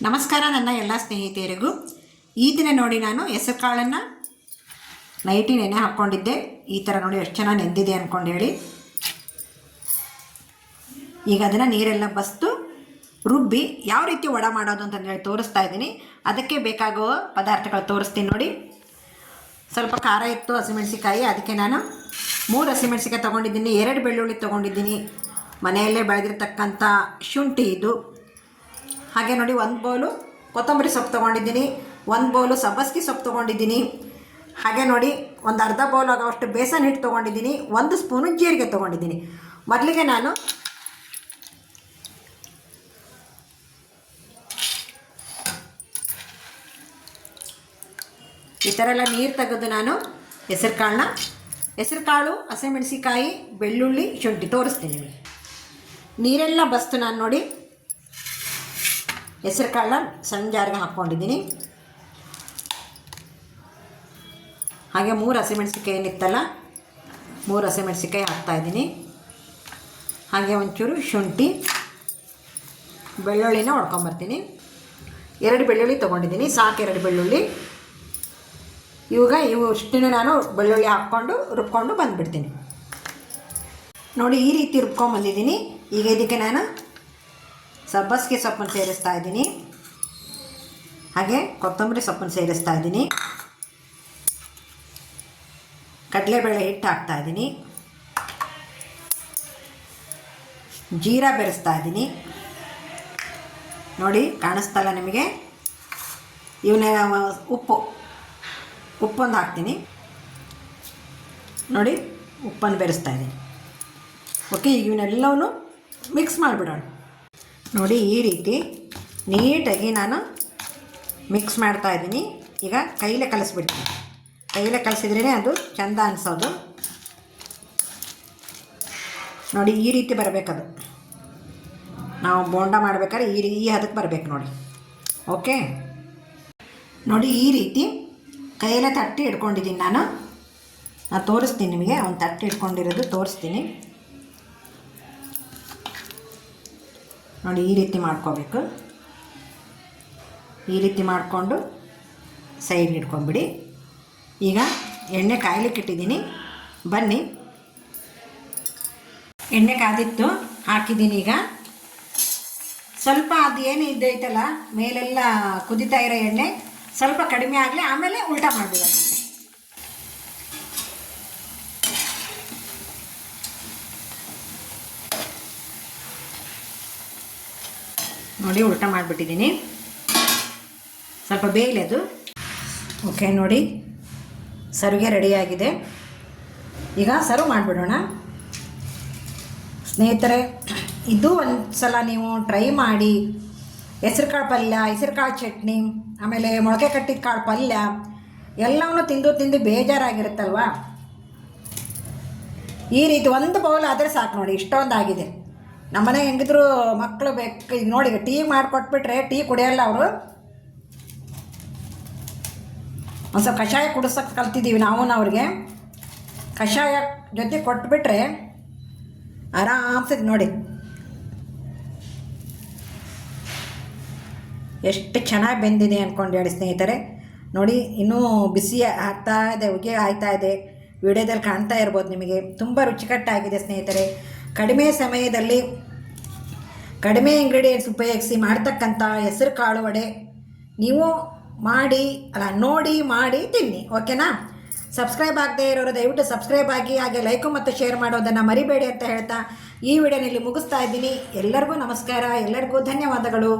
ನಮಸ್ಕಾರ ನನ್ನ ಎಲ್ಲ ಸ್ನೇಹಿತೆಯರಿಗೂ. ಈ ದಿನ ನೋಡಿ ನಾನು ಹೆಸರು ಕಾಳನ್ನು ನೈಟಿ ನೆನೆ ಹಾಕ್ಕೊಂಡಿದ್ದೆ. ಈ ಥರ ನೋಡಿ ಎಷ್ಟು ಚೆನ್ನಾಗಿ ನೆಂದಿದೆ ಅಂದ್ಕೊಂಡು ಹೇಳಿ. ಈಗ ಅದನ್ನು ನೀರೆಲ್ಲ ಬಸ್ತು ರುಬ್ಬಿ ಯಾವ ರೀತಿ ವಡೆ ಮಾಡೋದು ಅಂತಂದೇಳಿ ತೋರಿಸ್ತಾ ಇದ್ದೀನಿ. ಅದಕ್ಕೆ ಬೇಕಾಗುವ ಪದಾರ್ಥಗಳು ತೋರಿಸ್ತೀನಿ ನೋಡಿ. ಸ್ವಲ್ಪ ಖಾರ ಇತ್ತು, ಹಸಿಮೆಣಸಿಕಾಯಿ. ಅದಕ್ಕೆ ನಾನು 3 ಹಸಿಮೆಣಸಿಕಾಯಿ ತೊಗೊಂಡಿದ್ದೀನಿ, 2 ಬೆಳ್ಳುಳ್ಳಿ ತೊಗೊಂಡಿದ್ದೀನಿ, ಮನೆಯಲ್ಲೇ ಬೆಳೆದಿರ್ತಕ್ಕಂಥ ಶುಂಠಿ ಇದು. ಹಾಗೆ ನೋಡಿ 1 ಬೌಲು ಕೊತ್ತಂಬರಿ ಸೊಪ್ಪು ತೊಗೊಂಡಿದ್ದೀನಿ, 1 ಬೌಲು ಸಬ್ಬಸ್ಗೆ ಸೊಪ್ಪು ತೊಗೊಂಡಿದ್ದೀನಿ. ಹಾಗೆ ನೋಡಿ ಒಂದು ಅರ್ಧ ಬೌಲ್ ಆಗೋಷ್ಟು ಬೇಸನ್ ಹಿಟ್ಟು ತೊಗೊಂಡಿದ್ದೀನಿ, 1 ಸ್ಪೂನು ಜೀರಿಗೆ ತೊಗೊಂಡಿದ್ದೀನಿ. ಮೊದಲಿಗೆ ನಾನು ಈ ಥರ ಎಲ್ಲ ನೀರು ತೆಗೆದು ನಾನು ಹೆಸರು ಕಾಳು, ಹಸಿಮೆಣಸಿಕಾಯಿ, ಬೆಳ್ಳುಳ್ಳಿ, ಶುಂಠಿ ತೋರಿಸ್ತೀನಿ ನಿಮಗೆ. ನೀರೆಲ್ಲ ಬಸ್ತು ನಾನು ನೋಡಿ ಹೆಸರು ಕಾಳನ್ನ ಸಣ್ಣ ಜಾರಿಗೆ ಹಾಕ್ಕೊಂಡಿದ್ದೀನಿ. ಹಾಗೆ 3 ಹಸಿಮೆಣಸಿಕಾಯಿ ಏನಿತ್ತಲ್ಲ, 3 ಹಸಿಮೆಣಸಿಕಾಯಿ ಹಾಕ್ತಾಯಿದ್ದೀನಿ. ಹಾಗೆ ಒಂಚೂರು ಶುಂಠಿ, ಬೆಳ್ಳುಳ್ಳಿನ ಹೊಡ್ಕೊಂಬರ್ತೀನಿ. 2 ಬೆಳ್ಳುಳ್ಳಿ ತೊಗೊಂಡಿದ್ದೀನಿ, ಸಾಕು 2 ಬೆಳ್ಳುಳ್ಳಿ. ಇವು ಇಷ್ಟನ್ನು ನಾನು ಬೆಳ್ಳುಳ್ಳಿ ಹಾಕ್ಕೊಂಡು ರುಬ್ಕೊಂಡು ಬಂದುಬಿಡ್ತೀನಿ ನೋಡಿ. ಈ ರೀತಿ ರುಬ್ಕೊಂಬಂದಿದ್ದೀನಿ. ಈಗ ಇದಕ್ಕೆ ನಾನು ಸಬ್ಬಸ್ಗೆ ಸೊಪ್ಪನ್ನು ಸೇರಿಸ್ತಾ ಇದ್ದೀನಿ, ಹಾಗೆ ಕೊತ್ತಂಬರಿ ಸೊಪ್ಪನ್ನು ಸೇರಿಸ್ತಾ ಇದ್ದೀನಿ, ಕಡಲೆಬೇಳೆ ಹಿಟ್ಟು ಹಾಕ್ತಾ ಇದ್ದೀನಿ, ಜೀರಾ ಬೆರೆಸ್ತಾ ಇದ್ದೀನಿ. ನೋಡಿ ಕಾಣಿಸ್ತಲ್ಲ ನಿಮಗೆ. ಇವನ್ನ ಉಪ್ಪೊಂದು ಹಾಕ್ತೀನಿ ನೋಡಿ, ಉಪ್ಪನ್ನು ಬೆರೆಸ್ತಾ ಇದ್ದೀನಿ. ಓಕೆ, ಈಗ ಇವನ್ನೆಲ್ಲವೂ ಮಿಕ್ಸ್ ಮಾಡಿಬಿಡೋಣ ನೋಡಿ. ಈ ರೀತಿ ನೀಟಾಗಿ ನಾನು ಮಿಕ್ಸ್ ಮಾಡ್ತಾಯಿದ್ದೀನಿ. ಈಗ ಕೈಲೇ ಕಲಿಸ್ಬಿಡ್ತೀನಿ. ಕೈಲೇ ಕಲಿಸಿದ್ರೇ ಅದು ಚೆಂದ ಅನಿಸೋದು ನೋಡಿ. ಈ ರೀತಿ ಬರಬೇಕದು. ನಾವು ಬೋಂಡ ಮಾಡಬೇಕಾದ್ರೆ ಈ ಹದಕ್ಕೆ ಬರಬೇಕು ನೋಡಿ. ಓಕೆ ನೋಡಿ, ಈ ರೀತಿ ಕೈಯಲ್ಲೇ ತಟ್ಟಿ ಇಟ್ಕೊಂಡಿದ್ದೀನಿ ನಾನು ತೋರಿಸ್ತೀನಿ ನಿಮಗೆ. ಒಂದು ತಟ್ಟಿ ಇಟ್ಕೊಂಡಿರೋದು ತೋರಿಸ್ತೀನಿ ನೋಡಿ. ಈ ರೀತಿ ಮಾಡ್ಕೋಬೇಕು. ಈ ರೀತಿ ಮಾಡಿಕೊಂಡು ಸೈಡ್ಗೆ ಇಟ್ಕೊಂಡ್ಬಿಡಿ. ಈಗ ಎಣ್ಣೆ ಕಾಯ್ಲಿಕ್ಕೆ ಇಟ್ಟಿದ್ದೀನಿ, ಬನ್ನಿ. ಎಣ್ಣೆ ಕಾದಿತ್ತು, ಹಾಕಿದ್ದೀನಿ. ಈಗ ಸ್ವಲ್ಪ ಅದು ಏನು ಇದ್ದೈತಲ್ಲ ಮೇಲೆಲ್ಲ ಕುದಿತಾ ಇರೋ ಎಣ್ಣೆ ಸ್ವಲ್ಪ ಕಡಿಮೆ ಆಗಲಿ, ಆಮೇಲೆ ಉಲ್ಟಾ ಮಾಡಿಬಿಡೋಣ. ನೋಡಿ ಉಲ್ಟಾ ಮಾಡಿಬಿಟ್ಟಿದ್ದೀನಿ, ಸ್ವಲ್ಪ ಬೇಯಲದು. ಓಕೆ ನೋಡಿ, ಸರ್ವಿಗೆ ರೆಡಿಯಾಗಿದೆ. ಈಗ ಸರ್ವ್ ಮಾಡಿಬಿಡೋಣ ಸ್ನೇಹಿತರೆ. ಇದು ಒಂದು ಸಲ ನೀವು ಟ್ರೈ ಮಾಡಿ. ಹೆಸರು ಕಾಳು ಪಲ್ಯ, ಹೆಸರು ಕಾಳು ಚಟ್ನಿ, ಆಮೇಲೆ ಮೊಳಕೆ ಕಟ್ಟಿದ ಕಾಳು ಪಲ್ಯ ಎಲ್ಲವನ್ನೂ ತಿಂದು ಬೇಜಾರಾಗಿರುತ್ತಲ್ವ. ಈ ರೀತಿ 1 ಬೌಲ್ ಆದರೆ ಸಾಕು ನೋಡಿ. ಇಷ್ಟೊಂದಾಗಿದೆ. ನಮ್ಮನೆ ಹೆಂಗಿದ್ರು ಮಕ್ಕಳು ಬೇಕು. ಈಗ ನೋಡಿ, ಟೀ ಮಾಡಿಕೊಟ್ಬಿಟ್ರೆ ಟೀ ಕುಡಿಯೋಲ್ಲ ಅವರು. ಒಂದು ಸ್ವಲ್ಪ ಕಷಾಯ ಕುಡಿಸೋಕ್ಕೆ ಕಲ್ತಿದ್ದೀವಿ ನಾವು. ಅವ್ರಿಗೆ ಕಷಾಯ ಜೊತೆ ಕೊಟ್ಬಿಟ್ರೆ ಆರಾಮ್ಸೆ ನೋಡಿ ಎಷ್ಟು ಚೆನ್ನಾಗಿ ಬೆಂದಿದೆ ಅಂದ್ಕೊಂಡು ಹೇಳಿ ಸ್ನೇಹಿತರೆ. ನೋಡಿ ಇನ್ನೂ ಬಿಸಿ ಆಗ್ತಾ ಇದೆ, ಉಗೆ ಆಗ್ತಾ ಇದೆ. ವಿಡಿಯೋದಲ್ಲಿ ಕಾಣ್ತಾ ಇರ್ಬೋದು ನಿಮಗೆ. ತುಂಬ ರುಚಿಕಟ್ಟಾಗಿದೆ ಸ್ನೇಹಿತರೆ. ಕಡಿಮೆ ಸಮಯದಲ್ಲಿ ಕಡಿಮೆ ಇಂಗ್ರೀಡಿಯೆಂಟ್ಸ್ ಉಪಯೋಗಿಸಿ ಮಾಡ್ತಕ್ಕಂಥ ಹೆಸರು ಕಾಳು ವಡೆ ನೀವು ನೋಡಿ ಮಾಡಿ ತಿನ್ನಿ. ಓಕೆನಾ? ಸಬ್ಸ್ಕ್ರೈಬ್ ಆಗದೆ ಇರೋರು ದಯವಿಟ್ಟು ಸಬ್ಸ್ಕ್ರೈಬ್ ಆಗಿ, ಹಾಗೆ ಲೈಕು ಮತ್ತು ಶೇರ್ ಮಾಡೋದನ್ನು ಮರಿಬೇಡಿ ಅಂತ ಹೇಳ್ತಾ ಈ ವಿಡಿಯೋನಲ್ಲಿ ಮುಗಿಸ್ತಾ ಇದ್ದೀನಿ. ಎಲ್ಲರಿಗೂ ನಮಸ್ಕಾರ, ಎಲ್ಲರಿಗೂ ಧನ್ಯವಾದಗಳು.